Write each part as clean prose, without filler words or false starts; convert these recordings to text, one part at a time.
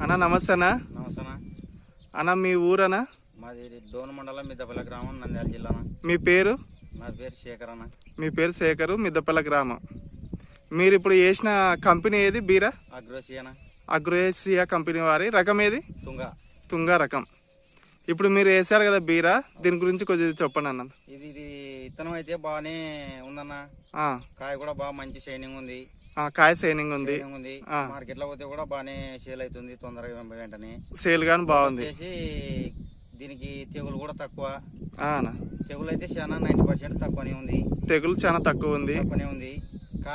అన్న నమస్తే అన్న. నమస్తే అన్న మీ ఊరనా? మాది డోన్ మండలం మిద్దపల్లి గ్రామం, నంద్యాల జిల్లా. మీ పేరు? నా పేరు శేఖర్ అన్న. మీ పేరు శేఖరు, మిద్దపల్లి గ్రామం. మీరు ఇప్పుడు చేసిన కంపెనీ ఏది? బీరా అగ్రోసియా. అగ్రోసియా కంపెనీ వారి రకం ఏది? తుంగా రకం. ఇప్పుడు మీరు వేసారు కదా బీరా, దీని గురించి కొంచెం చెప్పండి అన్న. ఇది విత్తనం అయితే బాగానే ఉందన్న. కాయ కూడా బాగా మంచి షైనింగ్ ఉంది. కాయ షైనింగ్ ఉంది. మార్కెట్ లో పోతే కూడా బాగానే సేల్ అవుతుంది తొందరగా, వెంటనే సేల్ గాని బాగుంది. దీనికి తెగులు కూడా తక్కువ. తెగులు అయితే చాలా 90% తక్కువనే ఉంది. తెగులు చాలా తక్కువ ఉంది.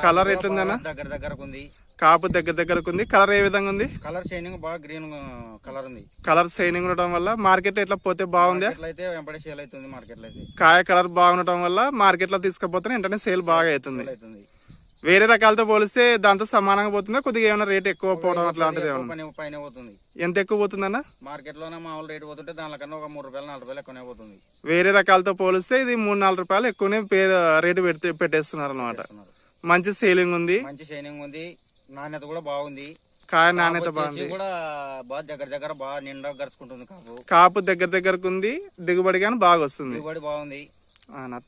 కలర్ ఎట్లుందన్న? దగ్గరకు ఉంది. కాపు దగ్గరకు ఉంది. కలర్ ఏ విధంగా ఉంది? కలర్ షైనింగ్ బాగా గ్రీన్ కలర్ ఉంది. కలర్ షైనింగ్ ఉండటం వల్ల మార్కెట్ ఎట్లా పోతే బాగుంది. అయితే వెంబడి సేల్ అవుతుంది మార్కెట్ లో. అయితే కాయ కలర్ బాగుండటం వల్ల మార్కెట్ లో తీసుకుపోతే వెంటనే సేల్ బాగా అవుతుంది. వేరే రకాలతో పోలిస్తే దాంతో సమానంగా పోతుందా? కొద్దిగా ఏమైనా రేట్ ఎక్కువ పోవడం అట్లాంటిది పైన పోతుంది. ఎంత ఎక్కువ పోతుందన్న? మార్కెట్ లోనే మామూలు రేట్ పోతుంటే దానికన్నా ఒక 3 రూపాయలు 4 రూపాయలు ఎక్కువనే పోతుంది. వేరే రకాలతో పోలిస్తే ఇది 3-4 రూపాయలు ఎక్కువనే రేటు పెట్టేస్తున్నారు అనమాట. మంచి సేలింగ్ ఉంది. మంచి షైనింగ్ ఉంది. నాణ్యత కూడా బాగుంది. కాయ నాణ్యత బాగుంది. కూడా బాగా దగ్గర బాగా నిండా గరుచుకుంటుంది. కాపు దగ్గరకు ఉంది. దిగుబడి కానీ బాగా వస్తుంది. దిగుబడి బాగుంది.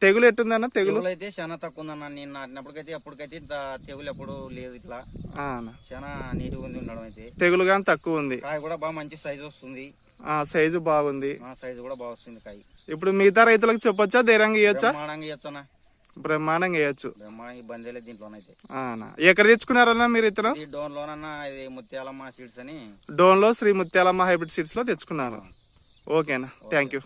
తెగులు ఎట్టుందన్న? తెగులు అయితే చాలా తక్కువ ఉందన్న. నేను నాటినప్పటికైతే అప్పటికైతే ఇంత తెగులు ఎప్పుడు లేదు. ఇట్లా చాలా నీట్గా ఉంది ఉండడం. అయితే తెగులు కానీ తక్కువ ఉంది. కాయ కూడా బాగా మంచి సైజు వస్తుంది. సైజు బాగుంది. సైజు కూడా బాగా వస్తుంది కాయ. ఇప్పుడు మిగతా రైతులకు చెప్పొచ్చా? ధైర్యంగా ఇవ్వచ్చా? ఇవ్వచ్చా? బ్రహ్మాండంగా వేయచ్చు. ఇబ్బంది లేదు దీంట్లోనైతే. ఎక్కడ తెచ్చుకున్నారన్నా మీరు ఇతను? డోన్ లోనన్నా ఇది ముత్యాలమ్మ సీడ్స్ అని. డోన్ లో శ్రీ ముత్యాలమ్మ హైబ్రిడ్ సీడ్స్ లో తెచ్చుకున్నారు. ఓకేనా, థ్యాంక్ యూ.